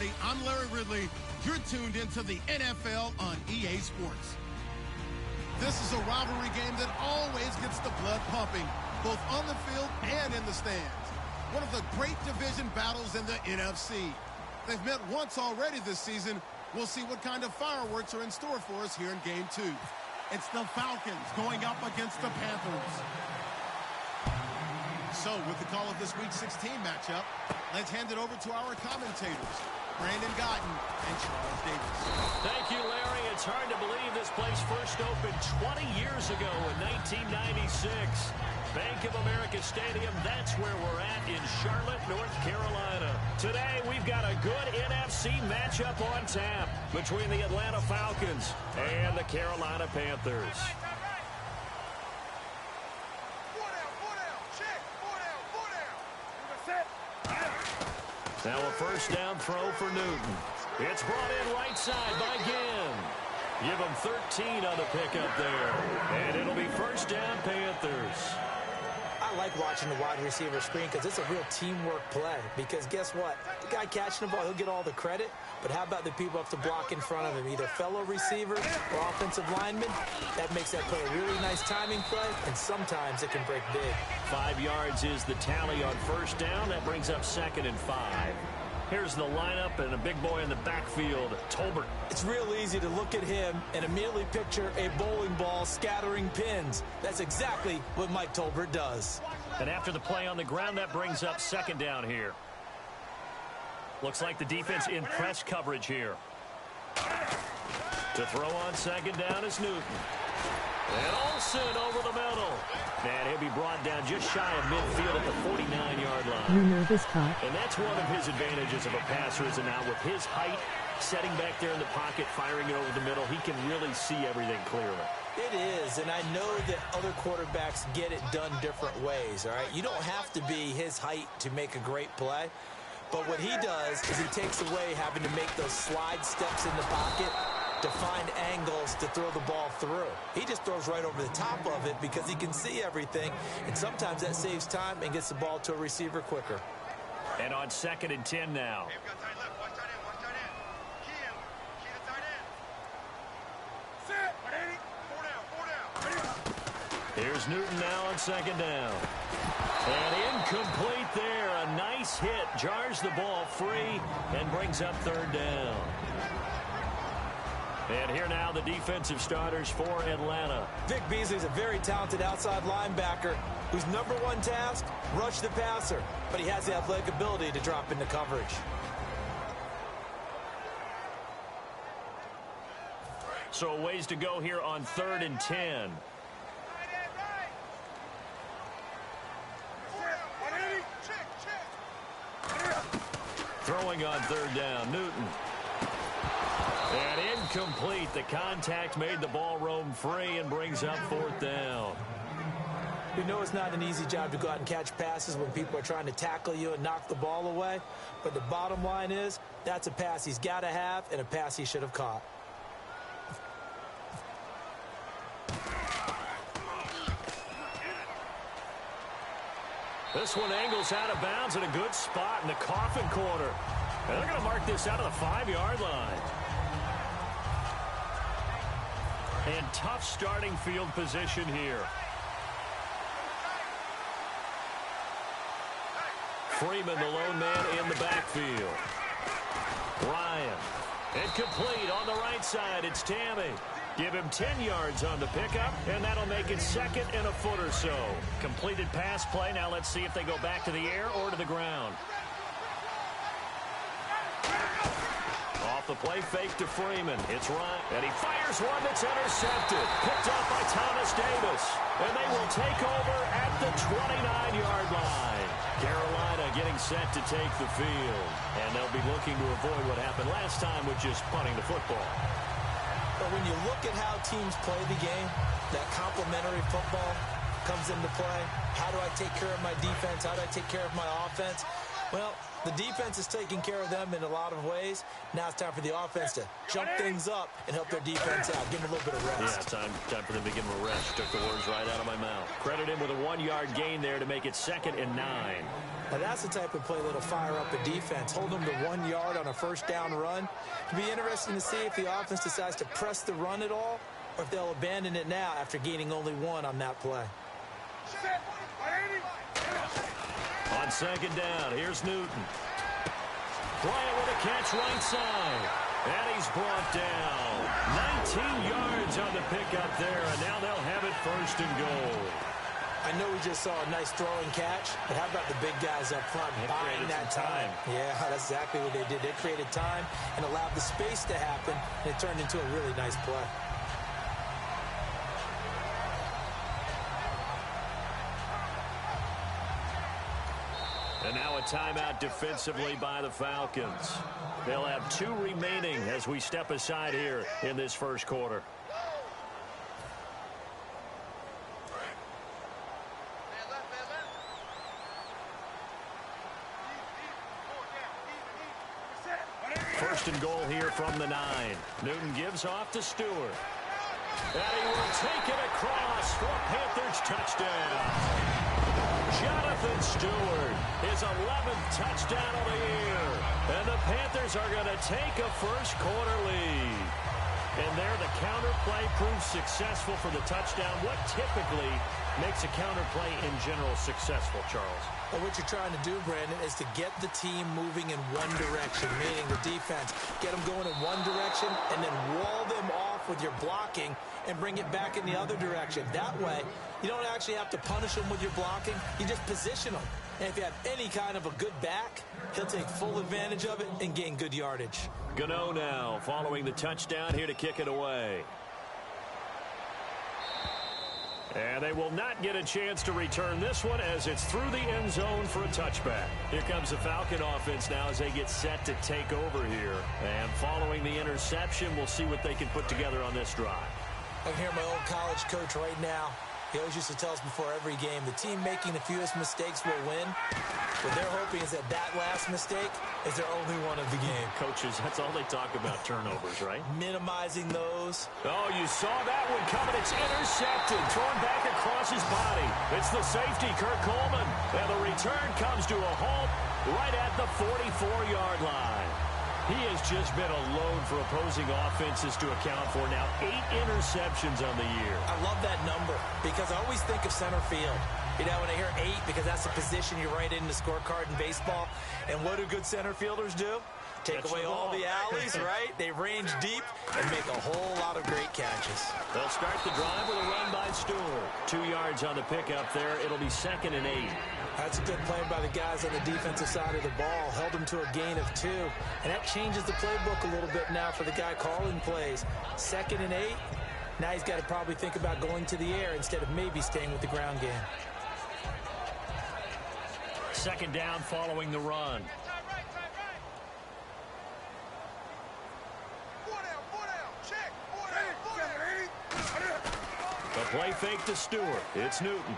everybody. I'm Larry Ridley. You're tuned into the NFL on EA Sports. This is a rivalry game that always gets the blood pumping, both on the field and in the stands. One of the great division battles in the NFC. They've met once already this season. We'll see what kind of fireworks are in store for us here in Game 2. It's the Falcons going up against the Panthers. So, with the call of this Week 16 matchup, let's hand it over to our commentators, Brandon Gotton and Charles Davis. Thank you, Larry. It's hard to believe this place first opened 20 years ago in 1996. Bank of America Stadium, that's where we're at in Charlotte, North Carolina. Today, we've got a good NFC matchup on tap between the Atlanta Falcons and the Carolina Panthers. Now a first down throw for Newton. It's brought in right side by Ginn. Give him 13 on the pickup there. And it'll be first down Panthers. I like watching the wide receiver screen because it's a real teamwork play. Because guess what? The guy catching the ball, he'll get all the credit. But how about the people up to block in front of him? Either fellow receivers or offensive linemen. That makes that play a really nice timing play. And sometimes it can break big. 5 yards is the tally on first down. That brings up 2nd and 5. Here's the lineup and a big boy in the backfield, Tolbert. It's real easy to look at him and immediately picture a bowling ball scattering pins. That's exactly what Mike Tolbert does. And after the play on the ground, that brings up 2nd down here. Looks like the defense in press coverage here. To throw on 2nd down is Newton. And Olsen over the middle. And he'll be brought down just shy of midfield at the 49-yard line. You nervous, Cut? And that's one of his advantages of a passer, is now with his height, setting back there in the pocket, firing it over the middle, he can really see everything clearly. It is, and I know that other quarterbacks get it done different ways, all right? You don't have to be his height to make a great play. But what he does is he takes away having to make those slide steps in the pocket to find angles to throw the ball through. He just throws right over the top of it because he can see everything, and sometimes that saves time and gets the ball to a receiver quicker. And on 2nd and 10 now. Here's Newton now on 2nd down. And incomplete there. A nice hit. Jars the ball free and brings up 3rd down. And here now the defensive starters for Atlanta. Vic Beasley's a very talented outside linebacker whose #1 task, rush the passer. But he has the athletic ability to drop into coverage. So a ways to go here on 3rd and 10. Throwing on 3rd down, Newton. And incomplete. The contact made the ball roam free and brings up 4th down. We know it's not an easy job to go out and catch passes when people are trying to tackle you and knock the ball away. But the bottom line is, that's a pass he's got to have and a pass he should have caught. This one angles out of bounds in a good spot in the coffin corner. And they're going to mark this out of the 5-yard line. And tough starting field position here. Freeman, the lone man in the backfield. Ryan. Incomplete on the right side. It's Tammy. Give him 10 yards on the pickup, and that'll make it 2nd and a foot or so. Completed pass play. Now let's see if they go back to the air or to the ground. Off the play, fake to Freeman. It's Ryan, and he fires one that's intercepted. Picked up by Thomas Davis. And they will take over at the 29-yard line. Carolina getting set to take the field. And they'll be looking to avoid what happened last time with just punting the football. But when you look at how teams play the game, that complementary football comes into play. How do I take care of my defense? How do I take care of my offense? Well, the defense is taking care of them in a lot of ways. Now it's time for the offense to jump things up and help their defense out. Give them a little bit of rest. Yeah, time for them to give them a rest. Took the words right out of my mouth. Credit him with a 1-yard gain there to make it 2nd and 9. Now, that's the type of play that'll fire up a defense. Hold them to 1 yard on a first down run. It'll be interesting to see if the offense decides to press the run at all or if they'll abandon it now after gaining only 1 on that play. On second down, here's Newton. Bryant with a catch right side. And he's brought down. 19 yards on the pickup there, and now they'll have it first and goal. I know we just saw a nice throwing catch, but how about the big guys up front buying that time? Yeah, that's exactly what they did. They created time and allowed the space to happen, and it turned into a really nice play. And now a timeout defensively by the Falcons. They'll have 2 remaining as we step aside here in this first quarter. First and goal here from the 9. Newton gives off to Stewart. And he will take it across for Panthers touchdown. Jonathan Stewart, his 11th touchdown of the year. And the Panthers are going to take a first quarter lead. And there the counter play proves successful for the touchdown. What typically makes a counter play in general successful, Charles? Well, what you're trying to do, Brandon, is to get the team moving in one direction, meaning the defense. Get them going in one direction and then wall them off with your blocking and bring it back in the other direction. That way, you don't actually have to punish them with your blocking. You just position them. And if you have any kind of a good back, he'll take full advantage of it and gain good yardage. Gano now following the touchdown here to kick it away. And they will not get a chance to return this one as it's through the end zone for a touchback. Here comes the Falcon offense now as they get set to take over here. And following the interception, we'll see what they can put together on this drive. I can hear my old college coach right now. He always used to tell us before every game, the team making the fewest mistakes will win. What they're hoping is that that last mistake is their only one of the game. Coaches, that's all they talk about, turnovers, right? Minimizing those. Oh, you saw that one coming. It's intercepted, thrown back across his body. It's the safety, Kirk Coleman. And the return comes to a halt right at the 44-yard line. He has just been a load for opposing offenses to account for now. 8 interceptions on the year. I love that number because I always think of center field. You know, when I hear 8, because that's the position you write in the scorecard in baseball. And what do good center fielders do? Take away all the alleys, right? They range deep and make a whole lot of great catches. They'll start the drive with a run by Stewart. 2 yards on the pickup there. It'll be 2nd and 8. That's a good play by the guys on the defensive side of the ball. Held them to a gain of 2. And that changes the playbook a little bit now for the guy calling plays. 2nd and 8. Now he's got to probably think about going to the air instead of maybe staying with the ground game. 2nd down following the run. The play fake to Stewart. It's Newton.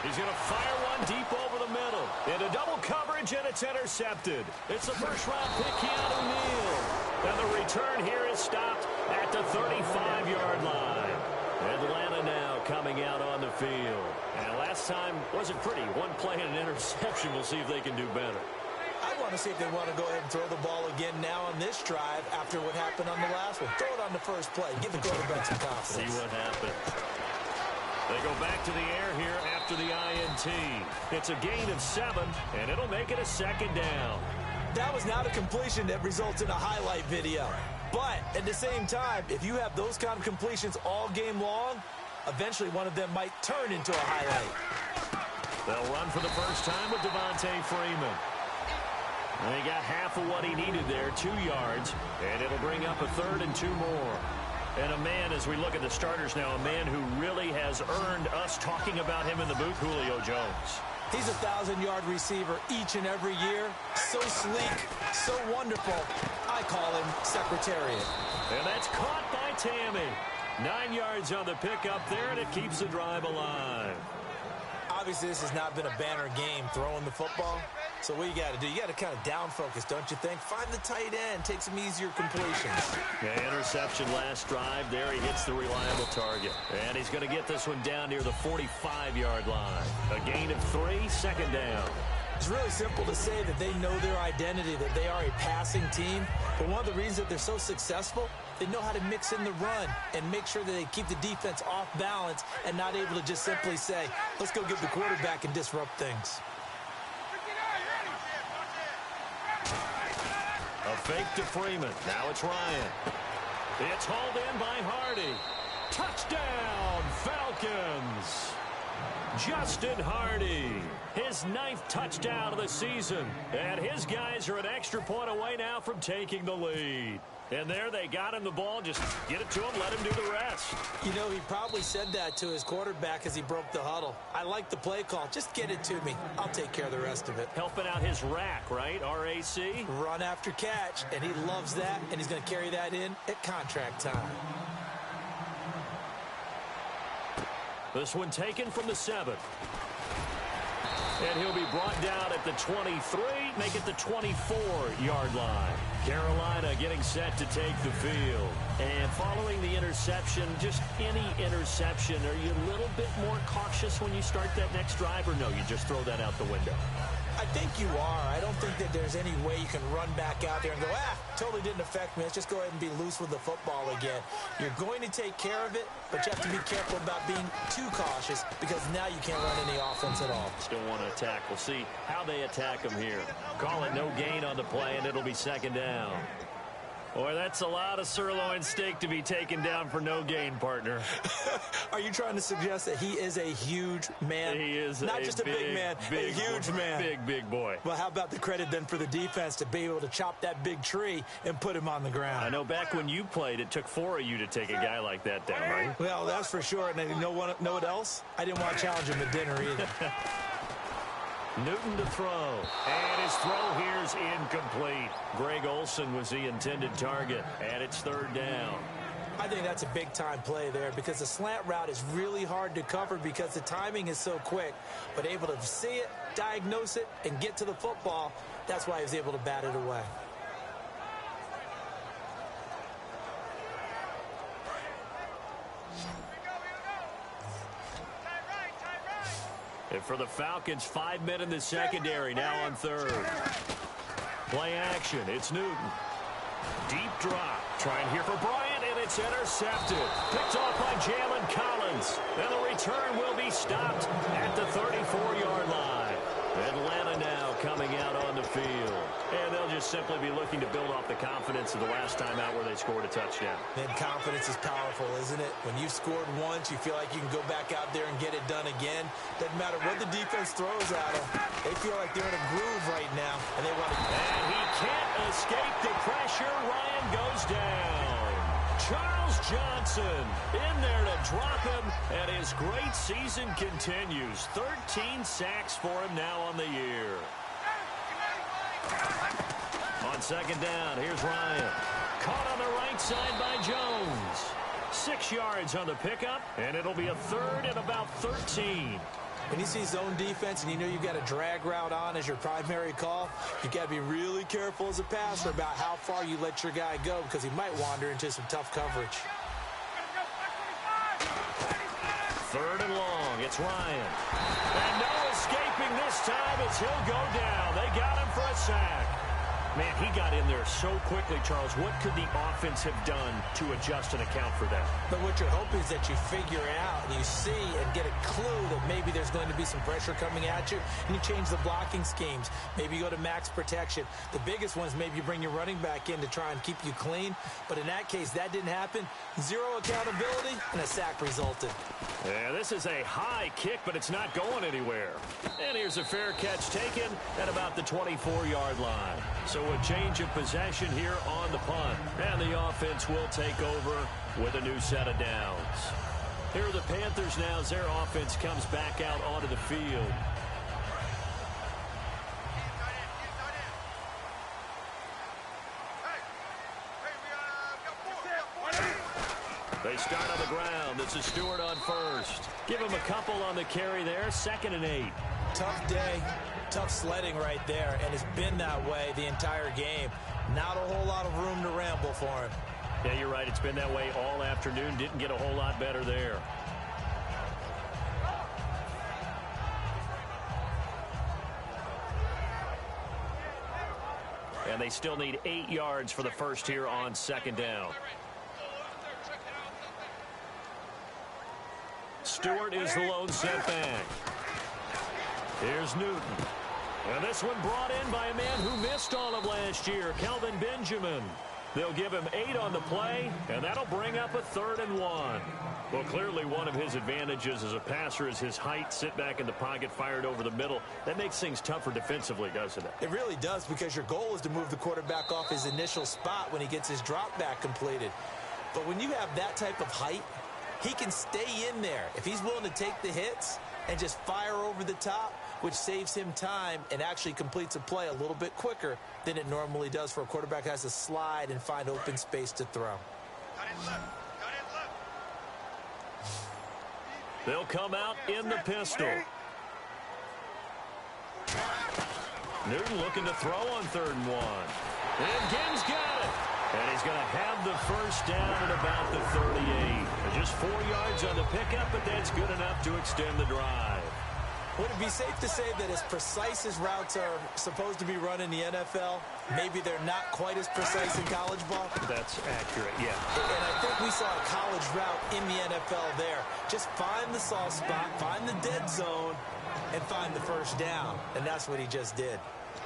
He's going to fire one deep over the middle. Into double coverage, and it's intercepted. It's the first-round pick, Keanu Neal. And the return here is stopped at the 35-yard line. Atlanta now coming out on the field. And last time wasn't pretty. One play and an interception. We'll see if they can do better. I want to see if they want to go ahead and throw the ball again now on this drive after what happened on the last one. Throw it on the first play. Give the quarterback some confidence. See what happens. They go back to the air here after the INT. It's a gain of 7, and it'll make it a 2nd down. That was not a completion that results in a highlight video. But at the same time, if you have those kind of completions all game long, eventually one of them might turn into a highlight. They'll run for the first time with Devontae Freeman. And he got half of what he needed there, 2 yards, and it'll bring up a 3rd and 2 more. And a man, as we look at the starters now, a man who really has earned us talking about him in the booth, Julio Jones. He's a 1,000-yard receiver each and every year. So sleek, so wonderful. I call him Secretariat. And that's caught by Tammy. 9 yards on the pickup there, and it keeps the drive alive. Obviously, this has not been a banner game throwing the football. So what you got to do, you got to kind of down focus, don't you think? Find the tight end, take some easier completions. Yeah, interception last drive. There he hits the reliable target. And he's going to get this one down near the 45-yard line. A gain of 3, 2nd down. It's really simple to say that they know their identity, that they are a passing team. But one of the reasons that they're so successful, they know how to mix in the run and make sure that they keep the defense off balance and not able to just simply say, let's go get the quarterback and disrupt things. A fake to Freeman. Now it's Ryan. It's hauled in by Hardy. Touchdown, Falcons. Justin Hardy, his 9th touchdown of the season. And his guys are an extra point away now from taking the lead. And there they got him the ball. Just get it to him, let him do the rest. You know, he probably said that to his quarterback as he broke the huddle. I like the play call. Just get it to me. I'll take care of the rest of it. Helping out his rack, right? RAC? Run after catch, and he loves that, and he's going to carry that in at contract time. This one taken from the 7. And he'll be brought down at the 23, make it the 24-yard line. Carolina getting set to take the field. And following the interception, just any interception, are you a little bit more cautious when you start that next drive, or no, you just throw that out the window? I think you are. I don't think that there's any way you can run back out there and go, totally didn't affect me. Let's just go ahead and be loose with the football again. You're going to take care of it, but you have to be careful about being too cautious because now you can't run any offense at all. Still want to attack. We'll see how they attack them here. Call it no gain on the play, and it'll be 2nd down. Boy, that's a lot of sirloin steak to be taken down for no gain, partner. Are you trying to suggest that he is a huge man? He is not just a big man, a huge man. Big boy. Well, how about the credit then for the defense to be able to chop that big tree and put him on the ground? I know back when you played, it took 4 of you to take a guy like that down, right? Well, that's for sure. And you know what else? I didn't want to challenge him at dinner either. Newton to throw. And his throw here's incomplete. Greg Olsen was the intended target. And it's 3rd down. I think that's a big-time play there because the slant route is really hard to cover because the timing is so quick. But able to see it, diagnose it, and get to the football, that's why he was able to bat it away. And for the Falcons, 5 men in the secondary, now on 3rd. Play action, it's Newton. Deep drop, trying here for Bryant, and it's intercepted. Picked off by Jalen Collins. And the return will be stopped at the 34-yard line. Atlanta now coming out on the field. And they'll just simply be looking to build off the confidence of the last time out where they scored a touchdown. And confidence is powerful, isn't it? When you've scored once, you feel like you can go back out there and get it done again. Doesn't matter what the defense throws at them. They feel like they're in a groove right now, and they want to... And he can't escape the pressure. Ryan goes down. Charles Johnson in there to drop him, and his great season continues. 13 sacks for him now on the year. On 2nd down, here's Ryan. Caught on the right side by Jones. 6 yards on the pickup, and it'll be a 3rd and about 13. When you see zone defense and you know you've got a drag route on as your primary call, you got to be really careful as a passer about how far you let your guy go because he might wander into some tough coverage. 3rd and long, it's Ryan. And no escaping this time as he'll go down. They got him for a sack. Man, he got in there so quickly, Charles. What could the offense have done to adjust and account for that? But what you're hoping is that you figure it out and you see and get a clue that maybe there's going to be some pressure coming at you, and you change the blocking schemes. Maybe you go to max protection. The biggest one is maybe you bring your running back in to try and keep you clean. But in that case, that didn't happen. 0 accountability, and a sack resulted. Yeah, this is a high kick, but it's not going anywhere. And here's a fair catch taken at about the 24-yard line. So a change of possession here on the punt. And the offense will take over with a new set of downs. Here are the Panthers now as their offense comes back out onto the field. They start on the ground. This is Stewart on first. Give him a couple on the carry there. 2nd and 8. Tough day. Tough sledding right there, and it's been that way the entire game. Not a whole lot of room to ramble for him. Yeah, you're right. It's been that way all afternoon. Didn't get a whole lot better there. And they still need 8 yards for the first here on second down. Stewart is the lone setback. Here's Newton. And this one brought in by a man who missed all of last year, Kelvin Benjamin. They'll give him 8 on the play, and that'll bring up a 3rd and 1. Well, clearly one of his advantages as a passer is his height, sit back in the pocket, fired over the middle. That makes things tougher defensively, doesn't it? It really does, because your goal is to move the quarterback off his initial spot when he gets his drop back completed. But when you have that type of height, he can stay in there. If he's willing to take the hits and just fire over the top, which saves him time and actually completes a play a little bit quicker than it normally does for a quarterback who has to slide and find open space to throw. They'll come out in the pistol. Newton looking to throw on 3rd and 1. And Gibbs got it. And he's going to have the first down at about the 38. Just 4 yards on the pickup, but that's good enough to extend the drive. Would it be safe to say that as precise as routes are supposed to be run in the NFL, maybe they're not quite as precise in college ball? That's accurate, yeah. And I think we saw a college route in the NFL there. Just find the soft spot, find the dead zone, and find the first down. And that's what he just did.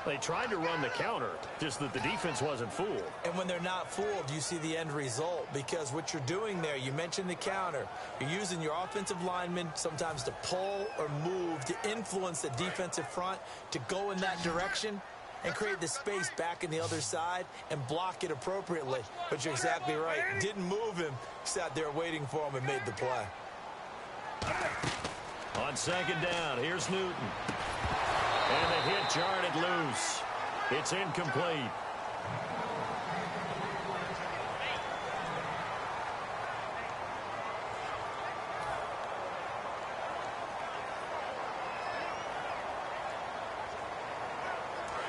They tried to run the counter, just that the defense wasn't fooled. And when they're not fooled, you see the end result, because what you're doing there, you mentioned the counter. You're using your offensive linemen sometimes to pull or move to influence the defensive front to go in that direction and create the space back in the other side and block it appropriately. But you're exactly right. Didn't move him. Sat there waiting for him and made the play. On second down, here's Newton. And the hit jarred it loose. It's incomplete.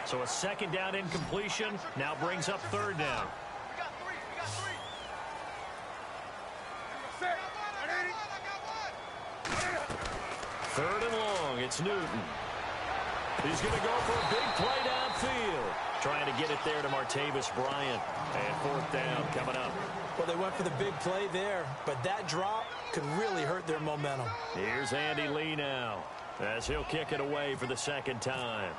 So a second down incompletion now brings up 3rd down. Third and long, it's Newton. He's going to go for a big play downfield. Trying to get it there to Martavis Bryant. And 4th down coming up. Well, they went for the big play there, but that drop could really hurt their momentum. Here's Andy Lee now, as he'll kick it away for the 2nd time.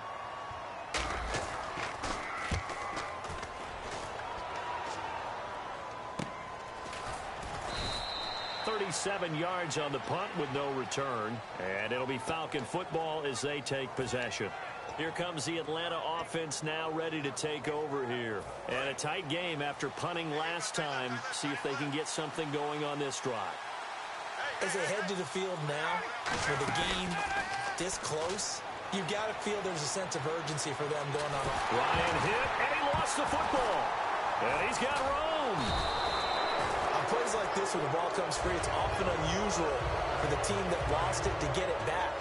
.37 yards on the punt with no return. And it'll be Falcon football as they take possession. Here comes the Atlanta offense now ready to take over here. And a tight game after punting last time. See if they can get something going on this drive. As they head to the field now, with the game this close, you've got to feel there's a sense of urgency for them going on. Ryan hit, and he lost the football. And he's got Rome. Plays like this when the ball comes free, it's often unusual for the team that lost it to get it back,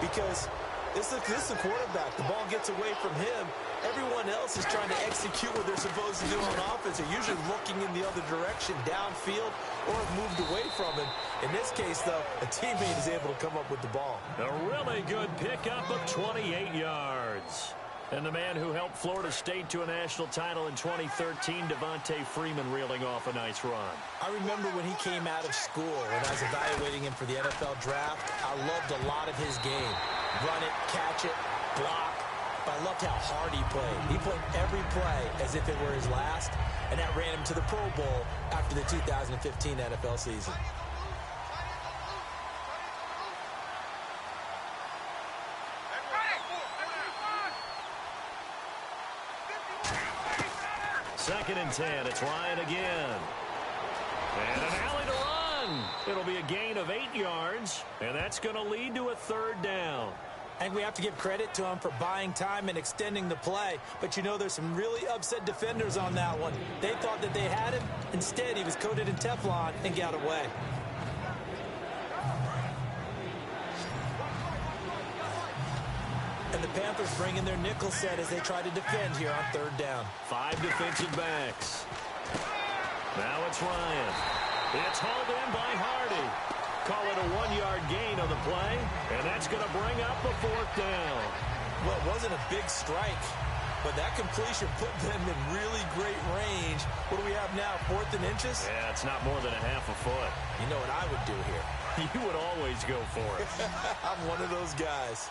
because this is the quarterback. The ball gets away from him. Everyone else is trying to execute what they're supposed to do on offense. They're usually looking in the other direction, downfield, or have moved away from him. In this case, though, a teammate is able to come up with the ball. A really good pickup of 28 yards. And the man who helped Florida State to a national title in 2013, Devontae Freeman, reeling off a nice run. I remember when he came out of school and I was evaluating him for the NFL draft. I loved a lot of his game. Run it, catch it, block. But I loved how hard he played. He played every play as if it were his last, and that ran him to the Pro Bowl after the 2015 NFL season. Second and 10. It's Ryan again. And an alley to run. It'll be a gain of 8 yards, and that's going to lead to a 3rd down. And we have to give credit to him for buying time and extending the play. But, you know, there's some really upset defenders on that one. They thought that they had him. Instead, he was coated in Teflon and got away. And the Panthers bring in their nickel set as they try to defend here on 3rd down. 5 defensive backs. Now it's Ryan. It's hauled in by Hardy. Call it a 1-yard gain on the play, and that's going to bring up a 4th down. Well, it wasn't a big strike, But that completion put them in really great range. What do we have now, 4th and inches? Yeah, it's not more than a half a foot. You know what I would do here? You would always go for it. I'm one of those guys.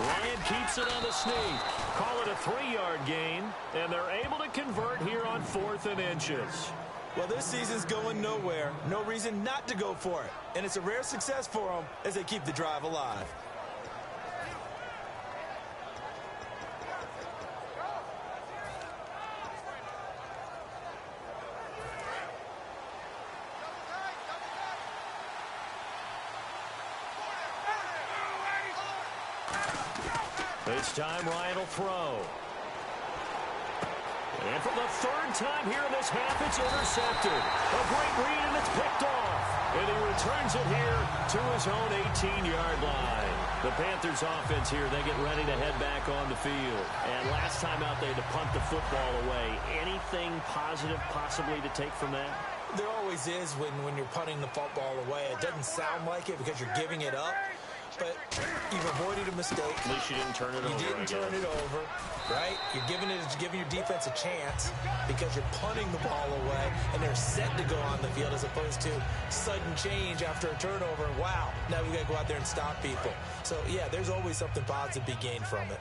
Ryan keeps it on the sneak. Call it a 3-yard gain, and they're able to convert here on 4th and inches. Well, this season's going nowhere. No reason not to go for it. And it's a rare success for them as they keep the drive alive. This time, Ryan will throw. And for the 3rd time here in this half, it's intercepted. A great read, and it's picked off. And he returns it here to his own 18-yard line. The Panthers offense here, they get ready to head back on the field. And last time out, they had to punt the football away. Anything positive possibly to take from that? There always is when you're punting the football away. It doesn't sound like it because you're giving it up. But you've avoided a mistake. At least you didn't turn it over. You didn't turn it over, right? You're giving your defense a chance because you're punting the ball away, and they're set to go on the field as opposed to sudden change after a turnover. And wow, now we got to go out there and stop people. So, yeah, there's always something positive to be gained from it.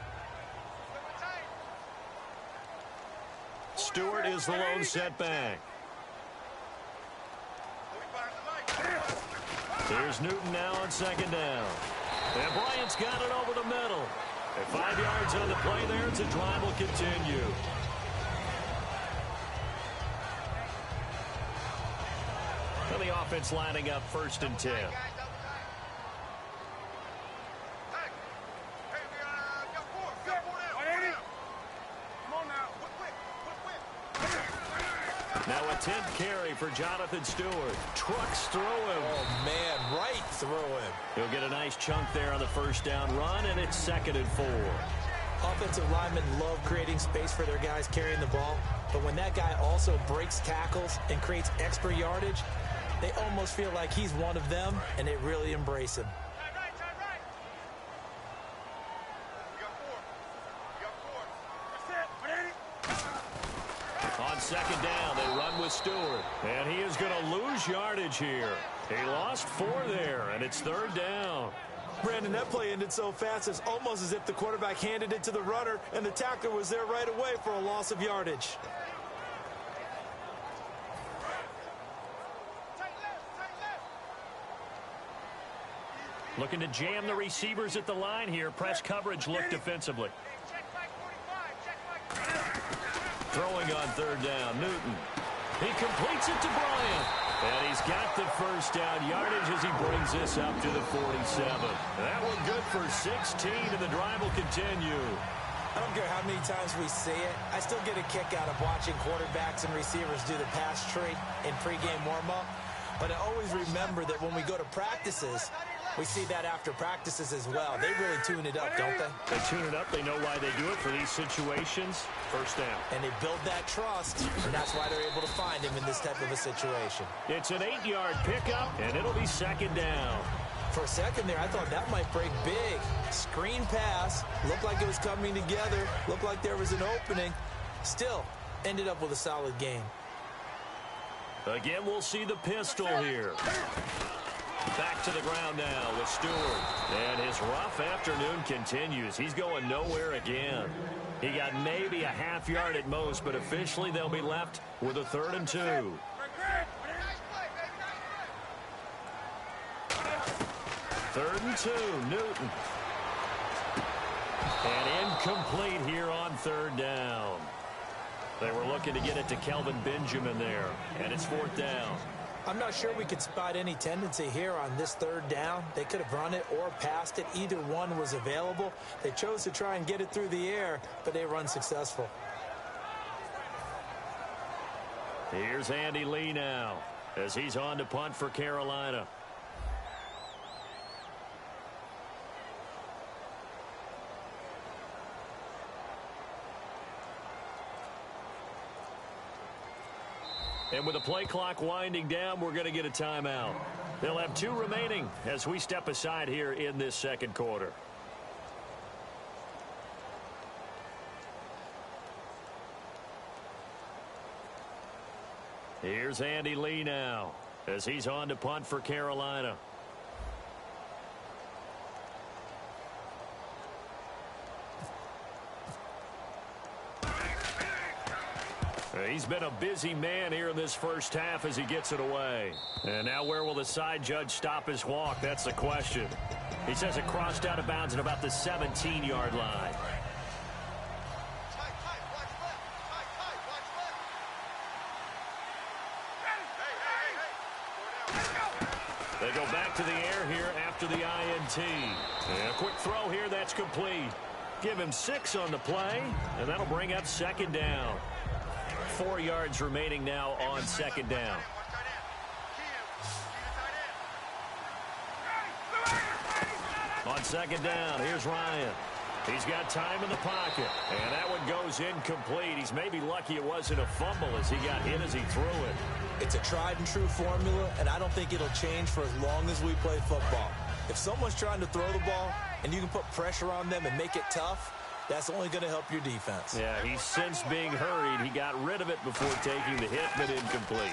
Stewart is the lone setback. Here's Newton now on 2nd down. And Bryant's got it over the middle. And 5 yards on the play there. It's a drive will continue. And the offense lining up 1st and 10. Now a 10th carry for Jonathan Stewart. Trucks through him. Oh, man, right through him. He'll get a nice chunk there on the 1st down run, and it's 2nd and 4. Offensive linemen love creating space for their guys carrying the ball, but when that guy also breaks tackles and creates extra yardage, they almost feel like he's one of them, and they really embrace him. On 2nd down, they run with Stewart. And he is going to lose yardage here. He lost 4 there, and it's 3rd down. Brandon, that play ended so fast, it's almost as if the quarterback handed it to the runner, and the tackler was there right away for a loss of yardage. Looking to jam the receivers at the line here. Press coverage look defensively. Throwing on 3rd down, Newton. He completes it to Bryant. And he's got the 1st down yardage as he brings this up to the 47. That one good for 16, and the drive will continue. I don't care how many times we see it. I still get a kick out of watching quarterbacks and receivers do the pass tree in pregame warm-up. But I always remember that when we go to practices, we see that after practices as well. They really tune it up, don't they? They tune it up. They know why they do it for these situations. 1st down. And they build that trust, and that's why they're able to find him in this type of a situation. It's an 8-yard pickup, and it'll be 2nd down. For a second there, I thought that might break big. Screen pass. Looked like it was coming together. Looked like there was an opening. Still, ended up with a solid game. Again, we'll see the pistol here. Back to the ground now with Stewart. And his rough afternoon continues. He's going nowhere again. He got maybe a half yard at most, but officially they'll be left with a 3rd and 2. 3rd and 2, Newton. And incomplete here on 3rd down. They were looking to get it to Kelvin Benjamin there, and it's 4th down. I'm not sure we could spot any tendency here on this 3rd down. They could have run it or passed it. Either one was available. They chose to try and get it through the air, but they were unsuccessful. Here's Andy Lee now as he's on to punt for Carolina. And with the play clock winding down, we're going to get a timeout. They'll have 2 remaining as we step aside here in this 2nd quarter. Here's Andy Lee now as he's on to punt for Carolina. He's been a busy man here in this first half as he gets it away. And now where will the side judge stop his walk? That's the question. He says it crossed out of bounds at about the 17-yard line. They go back to the air here after the INT. And a quick throw here, that's complete. Give him 6 on the play, and that'll bring up second down. 4 yards remaining now on second down. On second down, here's Ryan. He's got time in the pocket, and that one goes incomplete. He's maybe lucky it wasn't a fumble as he got hit as he threw it. It's a tried and true formula, and I don't think it'll change for as long as we play football. If someone's trying to throw the ball and you can put pressure on them and make it tough, that's only going to help your defense. Yeah, he's since being hurried. He got rid of it before taking the hit, but incomplete.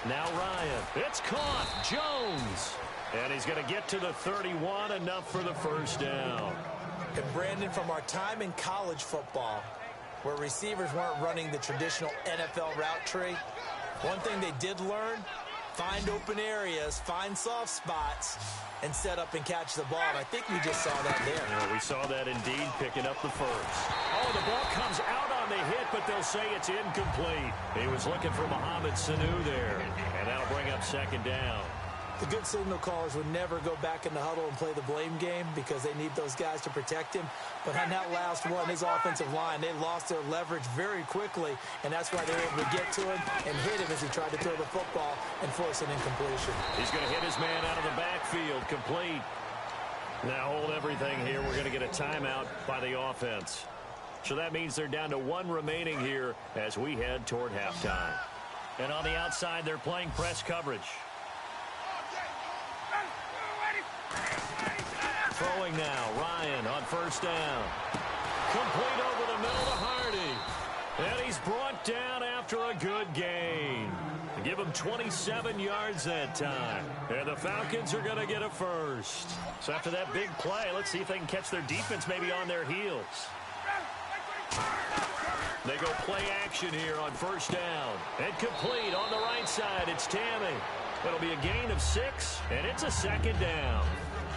Now Ryan. It's caught. Jones. And he's going to get to the 31, enough for the first down. And Brandon, from our time in college football, where receivers weren't running the traditional NFL route tree, one thing they did learn, find open areas, find soft spots, and set up and catch the ball. And I think we just saw that there. Yeah, we saw that indeed, picking up the first. Oh, the ball comes out on the hit, but they'll say it's incomplete. He was looking for Mohamed Sanu there, and that'll bring up second down. The good signal callers would never go back in the huddle and play the blame game because they need those guys to protect him. But on that last one, his offensive line, they lost their leverage very quickly, and that's why they were able to get to him and hit him as he tried to throw the football and force an incompletion. He's going to hit his man out of the backfield, complete. Now hold everything here. We're going to get a timeout by the offense. So that means they're down to 1 remaining here as we head toward halftime. And on the outside, they're playing press coverage. Throwing now, Ryan on first down. Complete over the middle to Hardy. And he's brought down after a good gain. Give him 27 yards that time. And the Falcons are going to get a first. So after that big play, let's see if they can catch their defense maybe on their heels. They go play action here on first down. And complete on the right side. It's Tammy. It'll be a gain of 6, and it's a second down.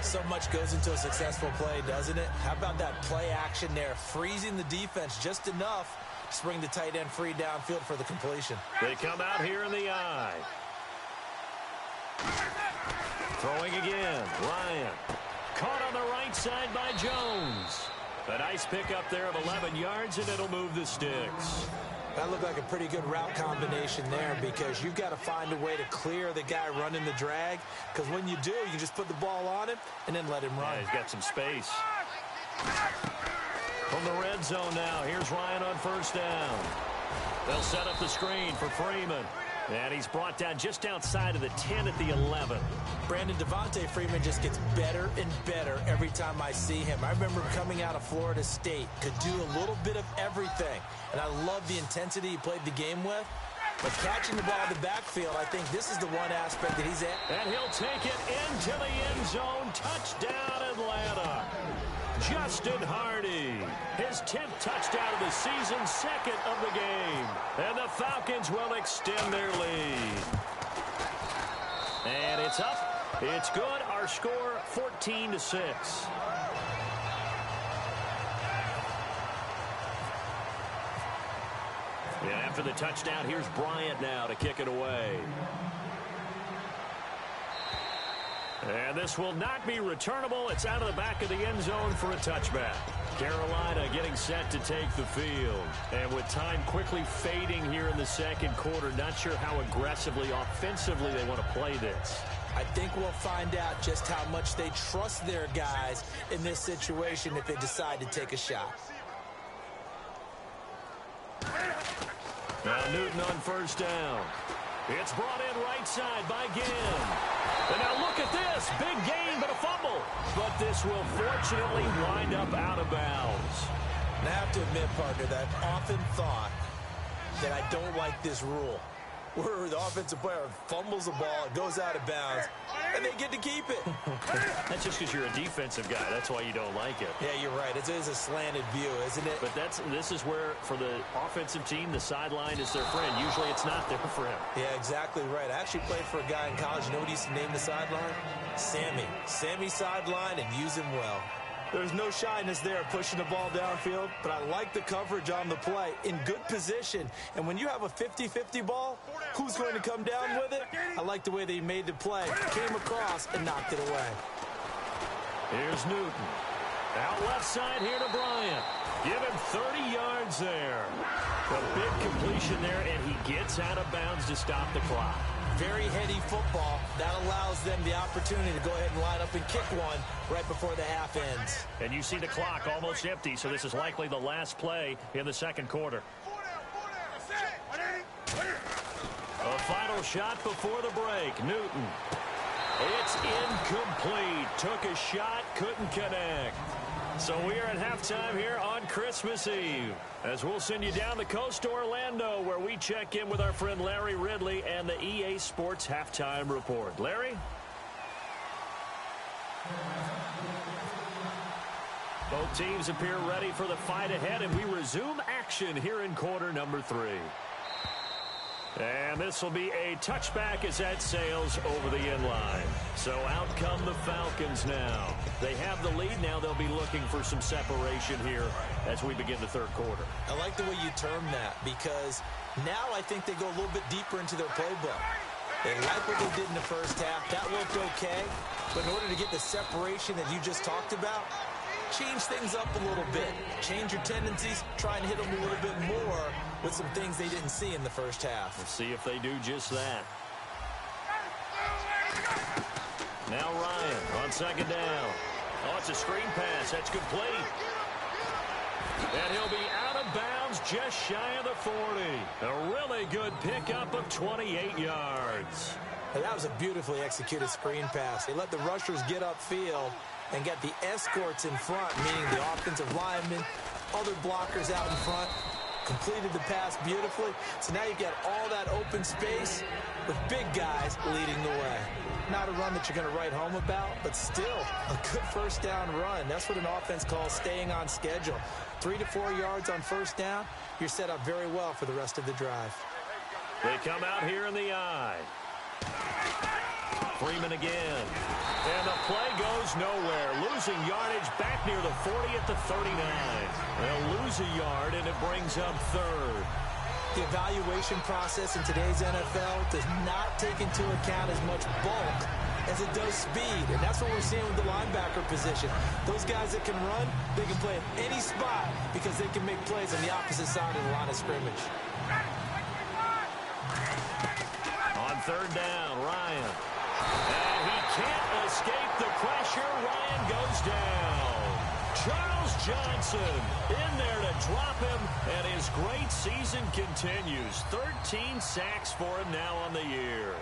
So much goes into a successful play, doesn't it? How about that play action there, freezing the defense just enough to bring the tight end free downfield for the completion. They come out here in the eye. Throwing again, Ryan. Caught on the right side by Jones. A nice pickup there of 11 yards, and it'll move the sticks. That looked like a pretty good route combination there because you've got to find a way to clear the guy running the drag, because when you do, you just put the ball on him and then let him run. Yeah, he's got some space. From the red zone now, here's Ryan on first down. They'll set up the screen for Freeman. And he's brought down just outside of the 10 at the 11. Brandon, Devontae Freeman just gets better and better every time I see him. I remember coming out of Florida State, could do a little bit of everything. And I love the intensity he played the game with. But catching the ball in the backfield, I think this is the one aspect that he's at. And he'll take it into the end zone. Touchdown, Atlanta. Justin Hardy, his 10th touchdown of the season, 2nd of the game. And the Falcons will extend their lead. And it's up. It's good. Our score, 14-6. And after the touchdown, here's Bryant now to kick it away. And this will not be returnable. It's out of the back of the end zone for a touchback. Carolina getting set to take the field. And with time quickly fading here in the second quarter, not sure how aggressively, offensively they want to play this. I think we'll find out just how much they trust their guys in this situation if they decide to take a shot. Now Newton on first down. It's brought in right side by Ginn. And now look at this. Big gain, but a fumble. But this will fortunately wind up out of bounds. And I have to admit, partner, that I've often thought that I don't like this rule. where the offensive player fumbles the ball, it goes out of bounds, and they get to keep it. That's just because you're a defensive guy. That's why you don't like it. Yeah, you're right. It is a slanted view, isn't it? But this is where, for the offensive team, the sideline is their friend. Usually it's not there for him. Yeah, exactly right. I actually played for a guy in college. You know what he used to name the sideline? Sammy. Sammy sideline, and use him well. There's no shyness there pushing the ball downfield, but I like the coverage on the play in good position. And when you have a 50-50 ball, who's going to come down with it? I like the way that he made the play, came across, and knocked it away. Here's Newton. Out left side here to Bryant. Give him 30 yards there. A big completion there, and he gets out of bounds to stop the clock. Very heady football. That allows them the opportunity to go ahead and line up and kick one right before the half ends. And you see the clock almost empty, so this is likely the last play in the second quarter. A final shot before the break. Newton. It's incomplete. Took a shot, couldn't connect. So we are at halftime here on Christmas Eve, as we'll send you down the coast to Orlando, where we check in with our friend Larry Ridley and the EA Sports Halftime Report. Larry? Both teams appear ready for the fight ahead, and we resume action here in quarter number 3. And this will be a touchback as that sails over the end line. So out come the Falcons now. They have the lead. Now they'll be looking for some separation here as we begin the third quarter. I like the way you term that, because now I think they go a little bit deeper into their playbook. They like what they did in the first half. That looked okay. But in order to get the separation that you just talked about, change things up a little bit. Change your tendencies. Try and hit them a little bit more with some things they didn't see in the first half. We'll see if they do just that. Now Ryan on second down. Oh, it's a screen pass. That's complete. And he'll be out of bounds just shy of the 40. A really good pickup of 28 yards. Hey, that was a beautifully executed screen pass. They let the rushers get upfield and get the escorts in front, meaning the offensive linemen, other blockers out in front, completed the pass beautifully. So now you've got all that open space with big guys leading the way. Not a run that you're going to write home about, but still a good first down run. That's what an offense calls staying on schedule. 3 to 4 yards on first down, you're set up very well for the rest of the drive. They come out here in the eye. Freeman again. And the play goes nowhere. Losing yardage back near the 40 at the 39. They'll lose a yard, and it brings up third. The evaluation process in today's NFL does not take into account as much bulk as it does speed. And that's what we're seeing with the linebacker position. Those guys that can run, they can play at any spot because they can make plays on the opposite side of the line of scrimmage. On third down, Ryan. And he can't escape the pressure. Ryan goes down. Charles Johnson in there to drop him, and his great season continues. 13 sacks for him now on the year.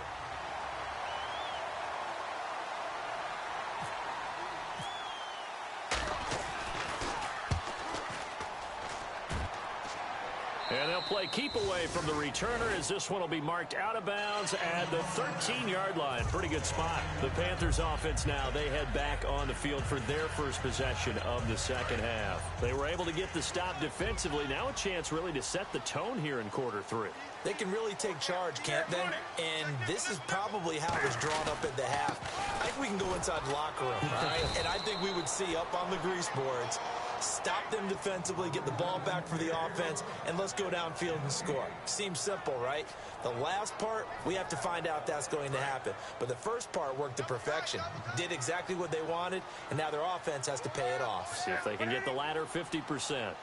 And they'll play keep away from the returner, as this one will be marked out of bounds at the 13-yard line. Pretty good spot. The Panthers offense now, they head back on the field for their first possession of the second half. They were able to get the stop defensively. Now a chance really to set the tone here in quarter 3. They can really take charge, can't they? And this is probably how it was drawn up at the half. I think we can go inside the locker room, all right? And I think we would see up on the grease boards, stop them defensively, get the ball back for the offense, and let's go downfield and score. Seems simple, right? The last part, we have to find out if that's going to happen. But the first part worked to perfection. Did exactly what they wanted, and now their offense has to pay it off. See if they can get the latter 50%.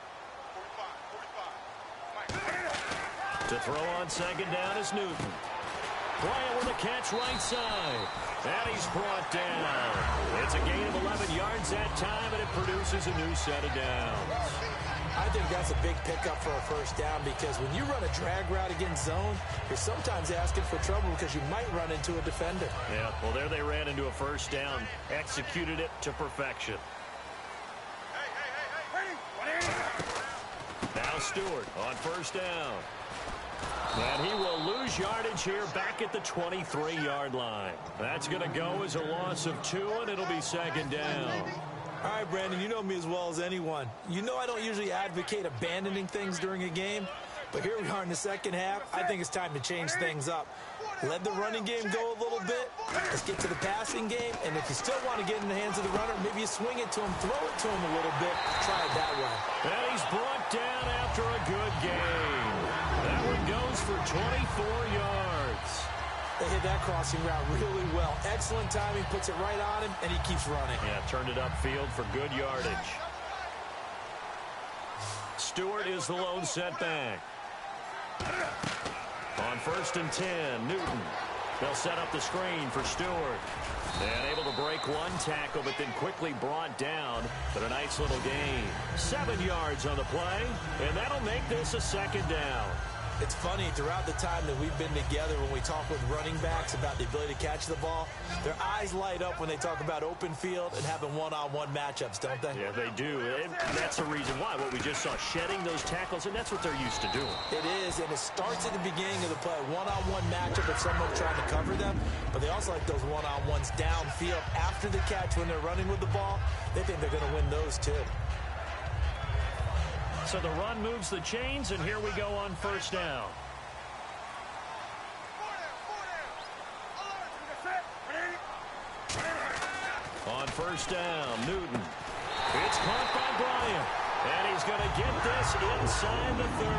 To throw on second down is Newton. Bryant with a catch right side. And he's brought down. It's a gain of 11 yards that time, and it produces a new set of downs. I think that's a big pickup for a first down, because when you run a drag route against zone, you're sometimes asking for trouble because you might run into a defender. Yeah, well, there they ran into a first down. Executed it to perfection. Now Stewart on first down. And he will lose yardage here back at the 23-yard line. That's going to go as a loss of 2, and it'll be second down. All right, Brandon, you know me as well as anyone. You know I don't usually advocate abandoning things during a game, but here we are in the second half. I think it's time to change things up. Let the running game go a little bit. Let's get to the passing game, and if you still want to get in the hands of the runner, maybe you swing it to him, throw it to him a little bit, try it that way. And he's brought down after a good gain. That one goes for 24 yards. They hit that crossing route really well. Excellent timing, puts it right on him, and he keeps running. Yeah, turned it upfield for good yardage. Stewart is the lone setback. On 1st and 10, Newton. They'll set up the screen for Stewart. And able to break one tackle, but then quickly brought down. But a nice little gain. 7 yards on the play, and that'll make this a second down. It's funny, throughout the time that we've been together, when we talk with running backs about the ability to catch the ball, their eyes light up when they talk about open field and having one-on-one matchups, don't they? Yeah, they do. And that's the reason why. What we just saw, shedding those tackles, and that's what they're used to doing. It is, and it starts at the beginning of the play. One-on-one matchup if someone's trying to cover them, but they also like those one-on-ones downfield after the catch when they're running with the ball. They think they're going to win those, too. So the run moves the chains, and here we go on 1st down. On 1st down, Newton. It's caught by Bryant, and he's going to get this inside the 30.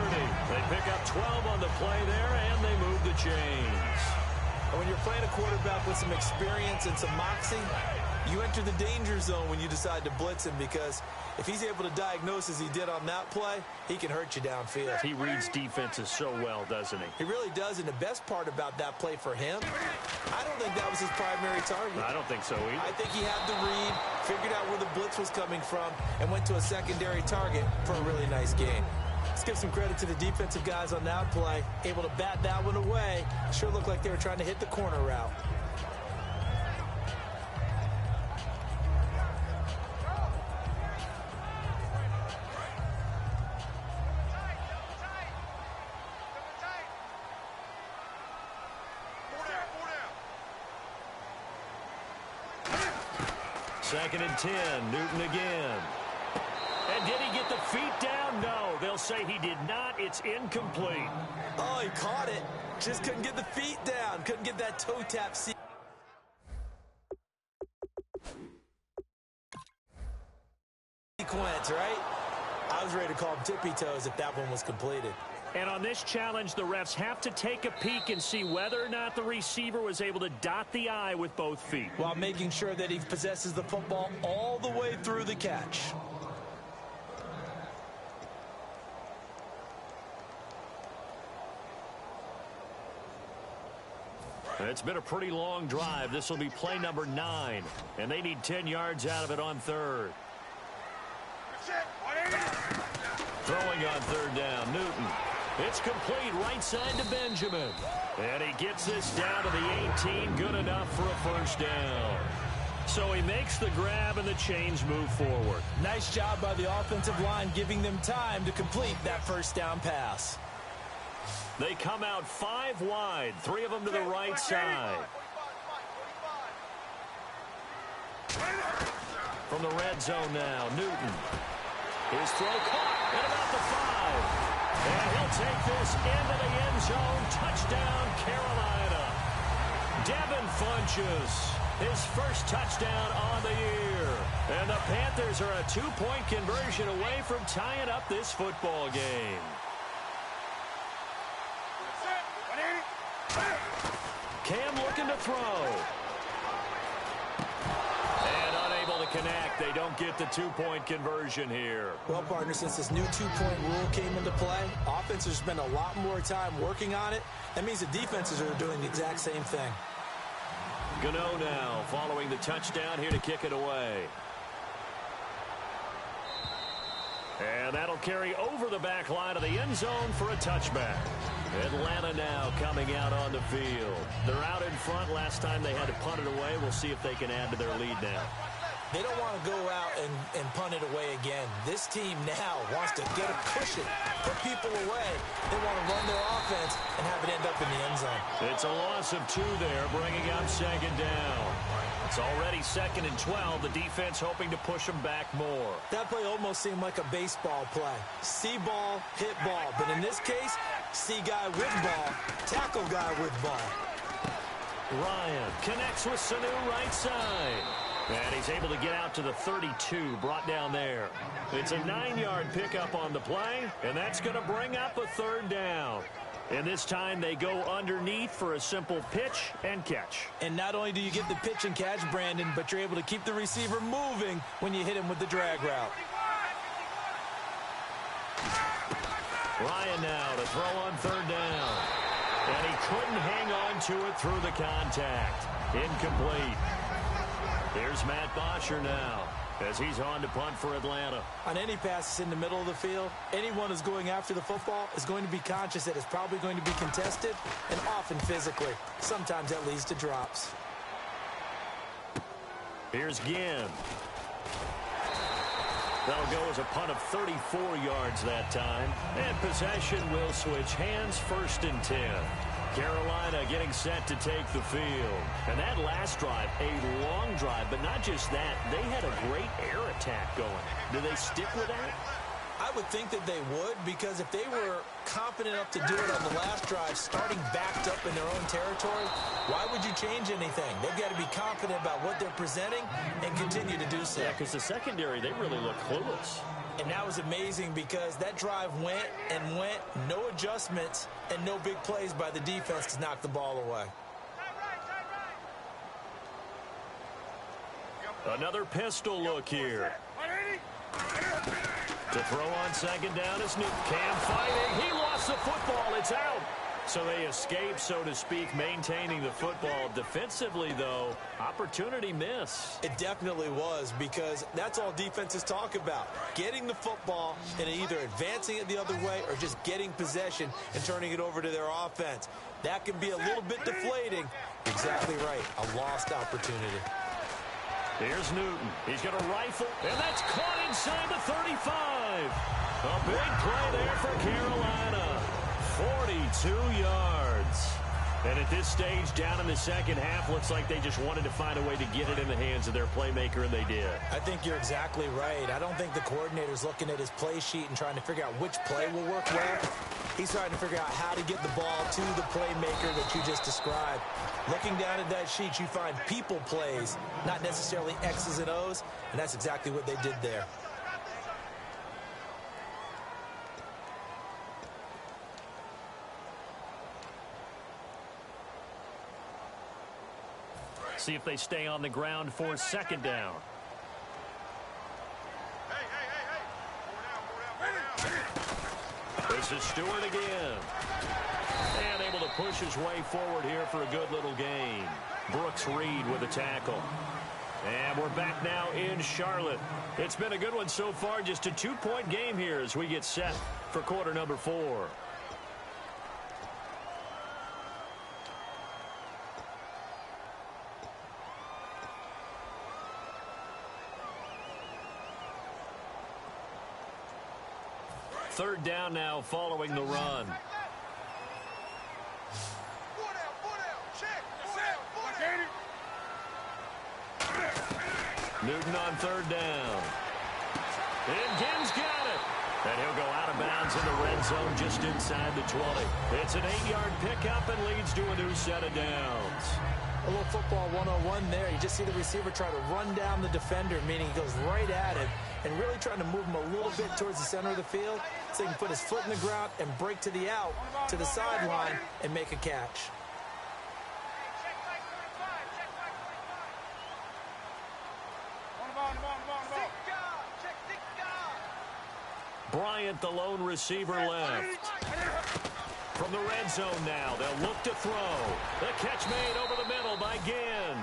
They pick up 12 on the play there, and they move the chains. And when you're playing a quarterback with some experience and some moxie, you enter the danger zone when you decide to blitz him, because if he's able to diagnose as he did on that play, he can hurt you downfield. He reads defenses so well, doesn't he? He really does, and the best part about that play for him, I don't think that was his primary target. I don't think so either. I think he had the read, figured out where the blitz was coming from, and went to a secondary target for a really nice gain. Let's give some credit to the defensive guys on that play. Able to bat that one away. Sure looked like they were trying to hit the corner route. Second and 10, Newton again. And did he get the feet down? No, they'll say he did not. It's incomplete. Oh, he caught it. Just couldn't get the feet down. Couldn't get that toe tap sequence, right? I was ready to call him tippy toes if that one was completed. And on this challenge, the refs have to take a peek and see whether or not the receiver was able to dot the I with both feet, while making sure that he possesses the football all the way through the catch. It's been a pretty long drive. This will be play number 9, and they need 10 yards out of it on 3rd. Throwing on 3rd down, Newton. It's complete right side to Benjamin. And he gets this down to the 18. Good enough for a 1st down. So he makes the grab and the chains move forward. Nice job by the offensive line, giving them time to complete that 1st down pass. They come out 5 wide, 3 of them to the right side. From the red zone now, Newton. His throw caught at about the 5. And he'll take this into the end zone. Touchdown, Carolina. Devin Funchess, his first touchdown on the year. And the Panthers are a 2-point conversion away from tying up this football game. Cam looking to throw. And unable to connect. They don't get the 2-point conversion here. Well, partner, since this new 2-point rule came into play, offenses spend a lot more time working on it. That means the defenses are doing the exact same thing. Gano now following the touchdown here to kick it away. And that'll carry over the back line of the end zone for a touchback. Atlanta now coming out on the field. They're out in front. Last time they had to punt it away. We'll see if they can add to their lead now. They don't want to go out and punt it away again. This team now wants to get a cushion, put people away. They want to run their offense and have it end up in the end zone. It's a loss of 2 there, bringing up second down. It's already 2nd and 12. The defense hoping to push them back more. That play almost seemed like a baseball play. See ball, hit ball. But in this case, see guy with ball, tackle guy with ball. Ryan connects with Sanu right side. And he's able to get out to the 32, brought down there. It's a 9-yard pickup on the play, and that's going to bring up a 3rd down. And this time they go underneath for a simple pitch and catch. And not only do you get the pitch and catch, Brandon, but you're able to keep the receiver moving when you hit him with the drag route. Ryan now to throw on 3rd down. And he couldn't hang on to it through the contact. Incomplete. Here's Matt Bosher now as he's on to punt for Atlanta. On any passes in the middle of the field, anyone who's going after the football is going to be conscious that it's probably going to be contested and often physically. Sometimes that leads to drops. Here's Ginn. That'll go as a punt of 34 yards that time. And possession will switch hands, 1st and 10. Carolina getting set to take the field. And that last drive, a long drive, but not just that. They had a great air attack going. Do they stick with that? I would think that they would, because if they were confident enough to do it on the last drive, starting backed up in their own territory, why would you change anything? They've got to be confident about what they're presenting and continue to do so. Yeah, because the secondary, they really look clueless. And that was amazing because that drive went and went, no adjustments, and no big plays by the defense to knock the ball away. Another pistol look here. To throw on 2nd down is Newton. Cam fighting. He lost the football. It's out. So they escape, so to speak, maintaining the football. Defensively, though, opportunity miss. It definitely was, because that's all defenses talk about. Getting the football and either advancing it the other way or just getting possession and turning it over to their offense. That can be a little bit deflating. Exactly right. A lost opportunity. Here's Newton. He's going to rifle, and that's caught inside the 35. A big play there for Carolina. 42 yards. And at this stage, down in the second half, looks like they just wanted to find a way to get it in the hands of their playmaker, and they did. I think you're exactly right. I don't think the coordinator's looking at his play sheet and trying to figure out which play will work well. He's trying to figure out how to get the ball to the playmaker that you just described. Looking down at that sheet, you find people plays, not necessarily X's and O's, and that's exactly what they did there. See if they stay on the ground for 2nd down. This is Stewart again. And able to push his way forward here for a good little gain. Brooks Reed with a tackle. And we're back now in Charlotte. It's been a good one so far. Just a 2-point game here as we get set for quarter number 4. Third down now following the run. Newton on 3rd down. And Ginn's got it. And he'll go out of bounds in the red zone just inside the 20. It's an 8-yard pickup and leads to a new set of downs. A little football 101 there. You just see the receiver try to run down the defender, meaning he goes right at it, and really trying to move him a little bit towards the center of the field so he can put his foot in the ground and break to the out, to the sideline, and make a catch. Bryant, the lone receiver, left. From the red zone now, they'll look to throw. The catch made over the middle by Ginn.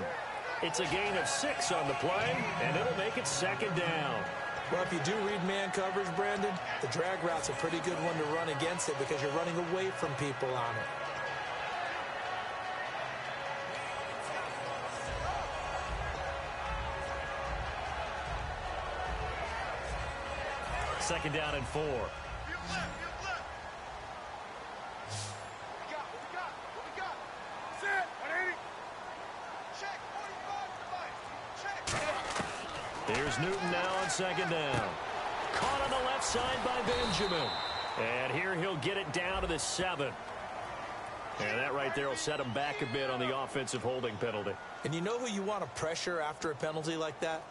It's a gain of 6 on the play, and it'll make it 2nd down. Well, if you do read man coverage, Brandon, the drag route's a pretty good one to run against it because you're running away from people on it. Second down and 4. Here's Newton now on second down. Caught on the left side by Benjamin. And here he'll get it down to the 7. And that right there will set him back a bit on the offensive holding penalty. And you know who you want to pressure after a penalty like that?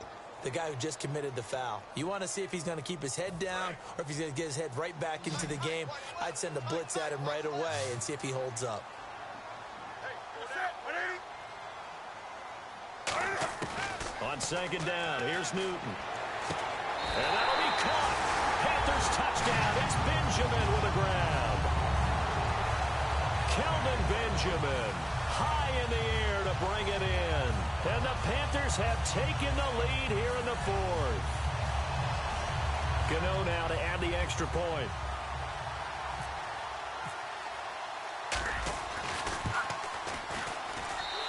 The guy who just committed the foul. You want to see if he's going to keep his head down or if he's going to get his head right back into the game. I'd send a blitz at him right away and see if he holds up. On second down, here's Newton. And that'll be caught. Panthers touchdown. It's Benjamin with a grab. Kelvin Benjamin high in the air to bring it in. And the Panthers have taken the lead here in the 4th. Gano now to add the extra point.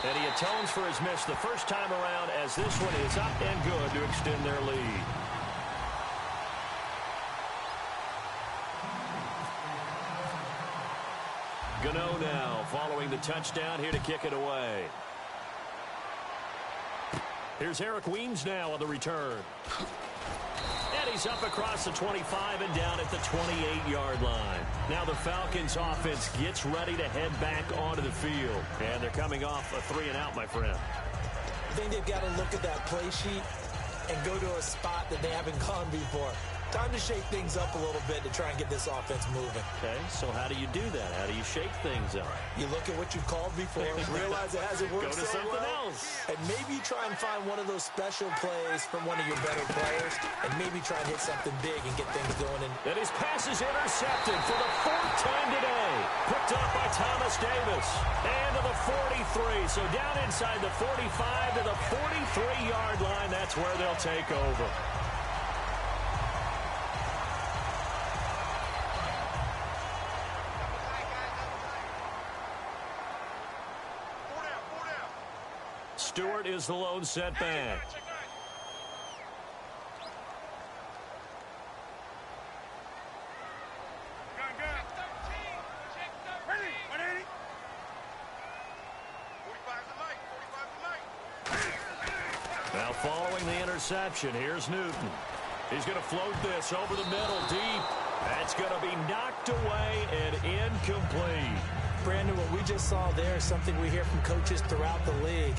And he atones for his miss the first time around as this one is up and good to extend their lead. Gano now following the touchdown here to kick it away. Here's Eric Weems now on the return. And he's up across the 25 and down at the 28-yard line. Now the Falcons offense gets ready to head back onto the field. And they're coming off a 3-and-out, my friend. I think they've got to look at that play sheet and go to a spot that they haven't gone before. Time to shake things up a little bit to try and get this offense moving. Okay, so how do you do that? How do you shake things up? You look at what you've called before, realize it hasn't worked Go to so something well, else. and maybe try and find one of those special plays from one of your better players, and maybe try and hit something big and get things going. And his pass is intercepted for the 4th time today. Picked up by Thomas Davis. And to the 43. So down inside the 45 to the 43-yard line. That's where they'll take over. Stewart is the lone setback. Now following the interception, here's Newton. He's going to float this over the middle deep. That's going to be knocked away and incomplete. Brandon, what we just saw there is something we hear from coaches throughout the league.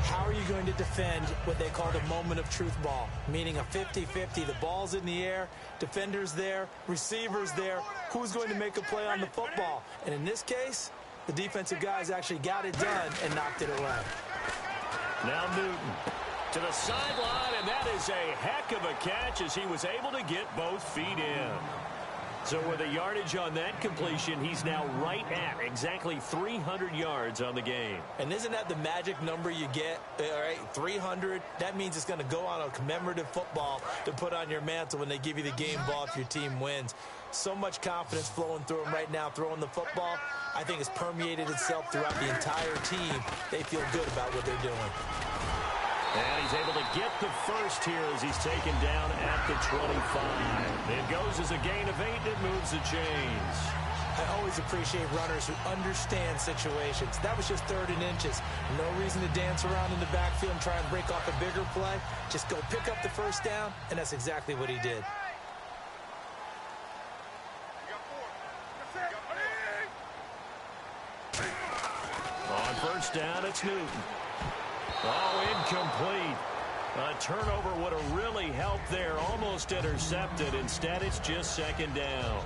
How are you going to defend what they call the moment of truth ball, meaning a 50-50? The ball's in the air, defenders there, receivers there. Who's going to make a play on the football? And in this case, the defensive guys actually got it done and knocked it away. Now Newton to the sideline, and that is a heck of a catch as he was able to get both feet in. So with a yardage on that completion, he's now right at exactly 300 yards on the game. And isn't that the magic number you get? All right, 300. That means it's going to go on a commemorative football to put on your mantle when they give you the game ball if your team wins. So much confidence flowing through him right now, throwing the football. I think it's permeated itself throughout the entire team. They feel good about what they're doing. And he's able to get the first here as he's taken down at the 25. It goes as a gain of 8. It moves the chains. I always appreciate runners who understand situations. That was just 3rd and inches. No reason to dance around in the backfield and try and break off a bigger play. Just go pick up the first down, and that's exactly what he did. On first down, it's Newton. Oh, incomplete. A turnover would have really helped there. Almost intercepted. Instead, it's just 2nd down.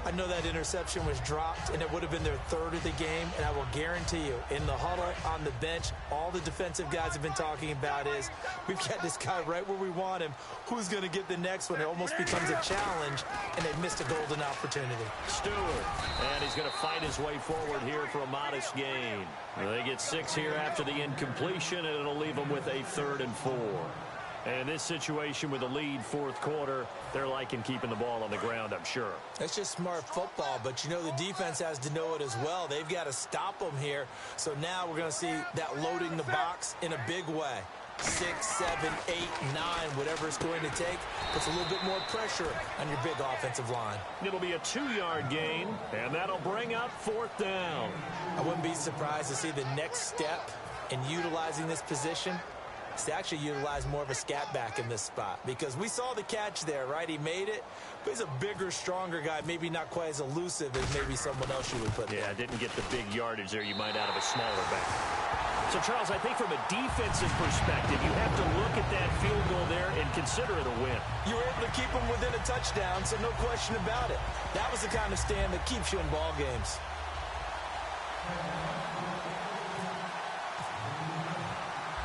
I know that interception was dropped, and it would have been their 3rd of the game, and I will guarantee you, in the huddle, on the bench, all the defensive guys have been talking about is, we've got this guy right where we want him. Who's going to get the next one? It almost becomes a challenge, and they missed a golden opportunity. Stewart, and he's going to fight his way forward here for a modest gain. They get 6 here after the incompletion, and it'll leave them with a 3rd and 4. And in this situation with a lead 4th quarter, they're liking keeping the ball on the ground, I'm sure. That's just smart football, but you know the defense has to know it as well. They've got to stop them here. So now we're going to see that loading the box in a big way. 6, 7, 8, 9, whatever it's going to take, puts a little bit more pressure on your big offensive line. It'll be a 2-yard gain, and that'll bring up 4th down. I wouldn't be surprised to see the next step in utilizing this position is to actually utilize more of a scat back in this spot, because we saw the catch there, right? He made it, but he's a bigger, stronger guy, maybe not quite as elusive as maybe someone else you would put there. Yeah, didn't get the big yardage there you might out of a smaller back. So, Charles, I think from a defensive perspective, you have to look at that field goal there and consider it a win. You were able to keep them within a touchdown, so no question about it. That was the kind of stand that keeps you in ball games.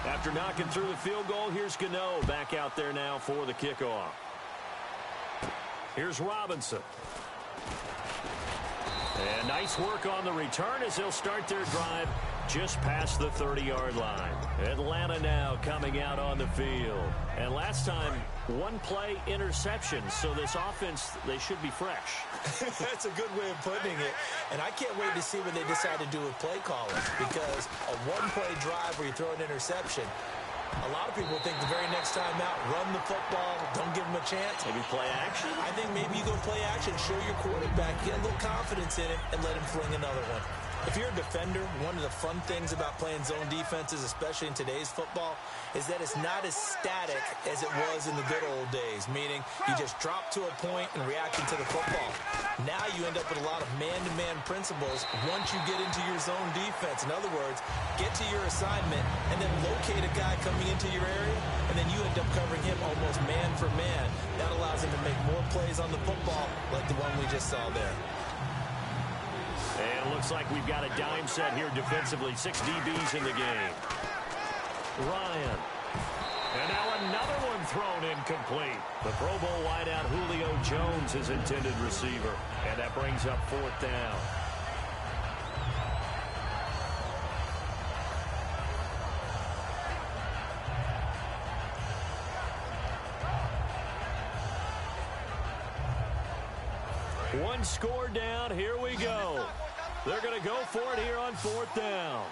After knocking through the field goal, here's Gano back out there now for the kickoff. Here's Robinson. And nice work on the return as they'll start their drive just past the 30-yard line. Atlanta now coming out on the field. And last time, 1-play interception. So this offense, they should be fresh. That's a good way of putting it. And I can't wait to see what they decide to do with play calling, because a 1-play drive where you throw an interception, a lot of people think the very next time out, run the football, don't give them a chance. Maybe play action? I think maybe you go play action, show your quarterback, get a little confidence in him, and let him fling another one. If you're a defender, one of the fun things about playing zone defenses, especially in today's football, is that it's not as static as it was in the good old days, meaning you just drop to a point and reacting to the football. Now you end up with a lot of man-to-man principles once you get into your zone defense. In other words, get to your assignment and then locate a guy coming into your area, and then you end up covering him almost man for man. That allows him to make more plays on the football like the one we just saw there. And it looks like we've got a dime set here defensively. 6 DBs in the game. Ryan. And now another one thrown incomplete. The Pro Bowl wideout Julio Jones, his intended receiver. And that brings up 4th down. One score down. Here we go. They're going to go for it here on 4th down.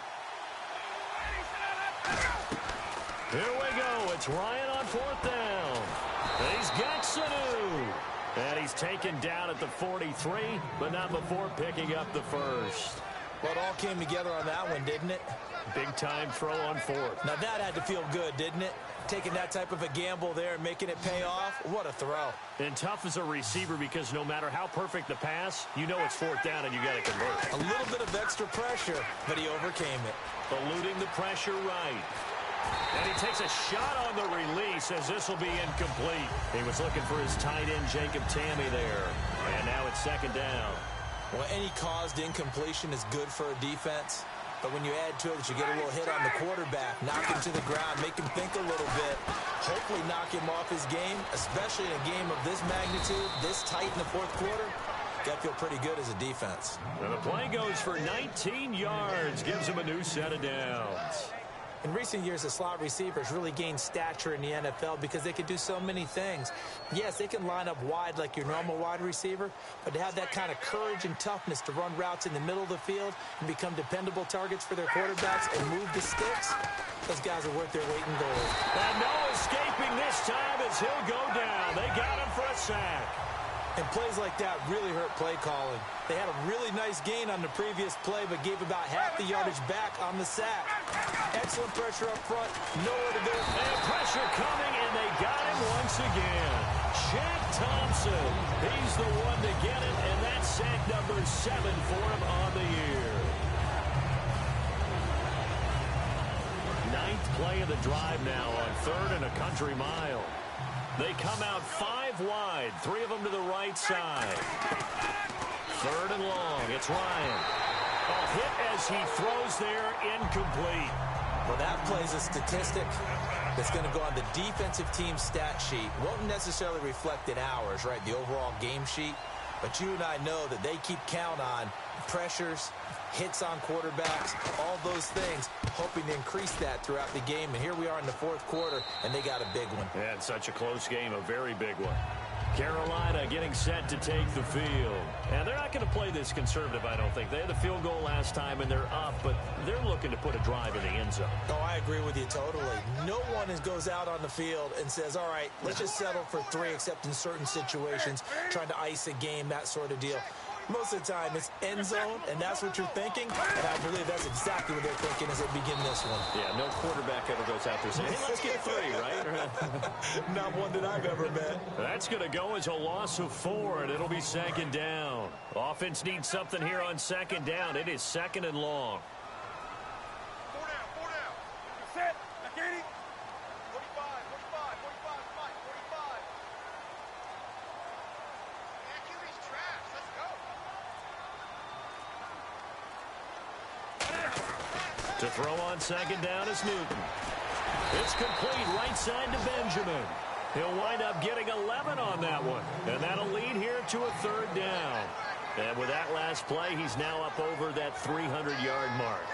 Here we go. It's Ryan on 4th down. He's got Sanu. And he's taken down at the 43, but not before picking up the first. Well, it all came together on that one, didn't it? Big time throw on 4th. Now that had to feel good, didn't it? Taking that type of a gamble there and making it pay off. What a throw. And tough as a receiver, because no matter how perfect the pass, you know it's 4th down and you got to convert. A little bit of extra pressure, but he overcame it. Eluding the pressure right. And he takes a shot on the release as this will be incomplete. He was looking for his tight end, Jacob Tammy, there. And now it's 2nd down. Well, any caused incompletion is good for a defense. But when you add to it that you get a little hit on the quarterback, knock him to the ground, make him think a little bit, hopefully knock him off his game, especially in a game of this magnitude, this tight in the 4th quarter, got to feel pretty good as a defense. And the play goes for 19 yards, gives him a new set of downs. In recent years, the slot receivers really gained stature in the NFL because they can do so many things. Yes, they can line up wide like your normal wide receiver, but to have that kind of courage and toughness to run routes in the middle of the field and become dependable targets for their quarterbacks and move the sticks, those guys are worth their weight in gold. And no escaping this time as he'll go down. They got him for a sack. And plays like that really hurt play calling. They had a really nice gain on the previous play, but gave about half the yardage back on the sack. Excellent pressure up front. Nowhere to go. And pressure coming, and they got him once again. Shaq Thompson. He's the one to get it, and that's sack number 7 for him on the year. 9th play of the drive now on 3rd and a country mile. They come out 5 wide, 3 of them to the right side. 3rd and long. It's Ryan. A hit as he throws there, incomplete. Well, that plays a statistic that's going to go on the defensive team stat sheet. Won't necessarily reflect in ours, right, the overall game sheet. But you and I know that they keep count on pressures, hits on quarterbacks, all those things, hoping to increase that throughout the game. And here we are in the 4th quarter, and they got a big one. Yeah, it's such a close game, a very big one. Carolina getting set to take the field. And they're not going to play this conservative, I don't think. They had the field goal last time, and they're up, but they're looking to put a drive in the end zone. Oh, I agree with you totally. No one goes out on the field and says, all right, let's just settle for 3, except in certain situations, trying to ice a game, that sort of deal. Most of the time, it's end zone, and that's what you're thinking. And I believe that's exactly what they're thinking as they begin this one. Yeah, no quarterback ever goes out there saying, hey, let's get 3, right? Not one that I've ever met. That's going to go as a loss of 4, and it'll be second down. Offense needs something here on second down. It is second and long. 4 down. Set. Again. 45. Come on, 45. Man, QB's trash. Let's go. To throw on second down is Newton. It's complete right side to Benjamin. He'll wind up getting 11 on that one. And that'll lead here to a third down. And with that last play, he's now up over that 300-yard mark.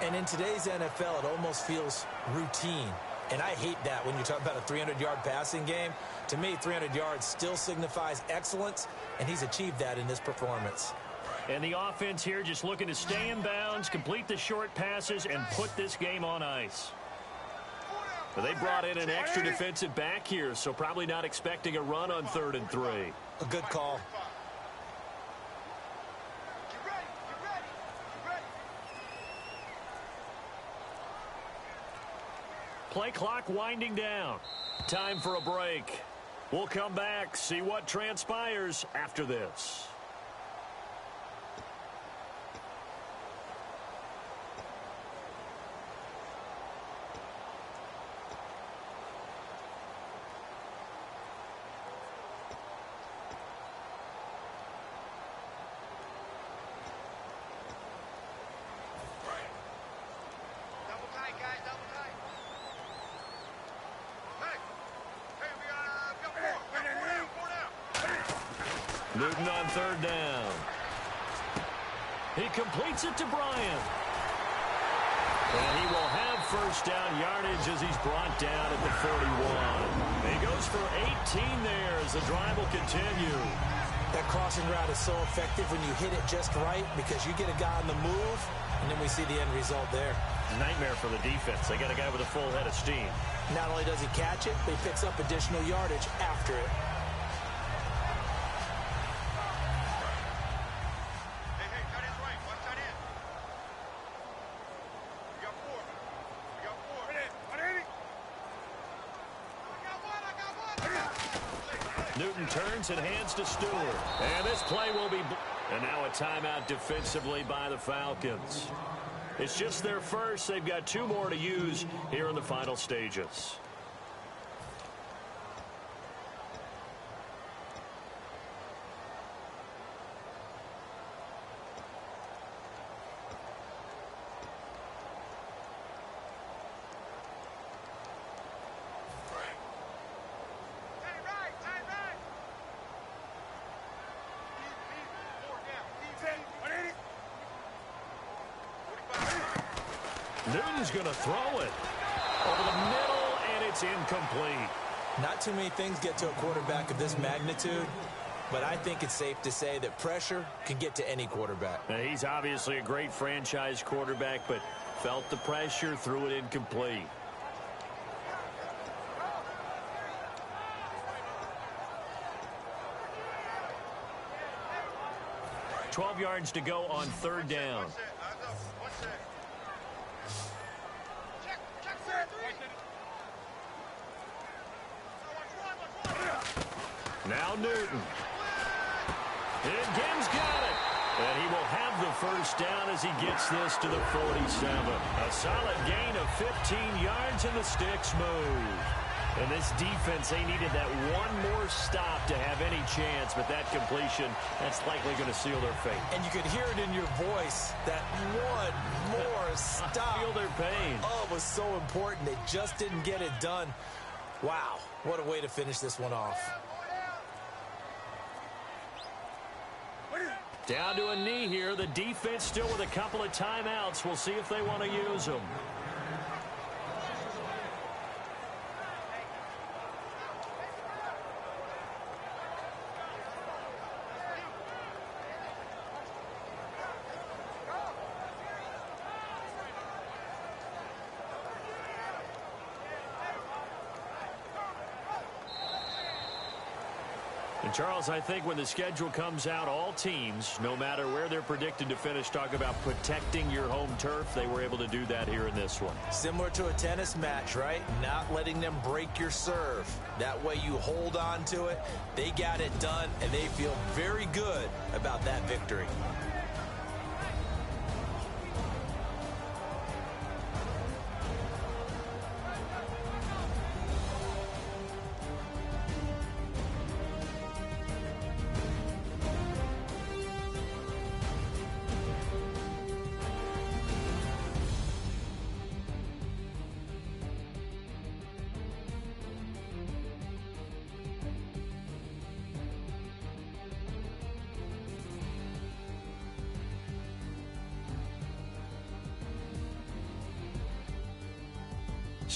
And in today's NFL, it almost feels routine. And I hate that when you talk about a 300-yard passing game. To me, 300 yards still signifies excellence, and he's achieved that in this performance. And the offense here just looking to stay in bounds, complete the short passes, and put this game on ice. But they brought in an extra defensive back here, so probably not expecting a run on 3rd and 3. A good call. Get ready. Play clock winding down. Time for a break. We'll come back, see what transpires after this. Double tight, guys. Double tight. Hey, we got 4 down. Newton on 3rd down. He completes it to Bryant. And he will have first down yardage as he's brought down at the 41. He goes for 18 there as the drive will continue. That crossing route is so effective when you hit it just right because you get a guy on the move, and then we see the end result there. Nightmare for the defense. They got a guy with a full head of steam. Not only does he catch it, but he picks up additional yardage after it. Hey, tight end's right. One tight end. We got 4. I got 1. Newton turns and hands to Stewart. And this play will be... And now a timeout defensively by the Falcons. It's just their first. They've got 2 more to use here in the final stages. Tight right. 4 down. 45. Newton's going to throw it over the middle, and it's incomplete. Not too many things get to a quarterback of this magnitude, but I think it's safe to say that pressure can get to any quarterback. Now, he's obviously a great franchise quarterback, but felt the pressure, threw it incomplete. $12 yards to go on 3rd down. Now Newton. And Gim's got it. And he will have the first down as he gets this to the 47. A solid gain of 15 yards, and the sticks move. And this defense, they needed that one more stop to have any chance, but that completion, that's likely going to seal their fate. And you could hear it in your voice, that one more stop. Feel their pain. Oh, it was so important. They just didn't get it done. Wow, what a way to finish this one off. Down to a knee here. The defense still with a couple of timeouts. We'll see if they want to use them. And Charles, I think when the schedule comes out, all teams, no matter where they're predicted to finish, talk about protecting your home turf. They were able to do that here in this one. Similar to a tennis match, right? Not letting them break your serve. That way you hold on to it. They got it done, and they feel very good about that victory.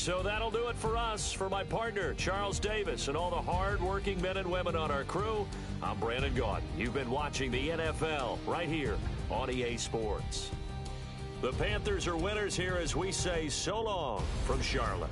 So that'll do it for us. For my partner, Charles Davis, and all the hard-working men and women on our crew, I'm Brandon Gaudin. You've been watching the NFL right here on EA Sports. The Panthers are winners here as we say so long from Charlotte.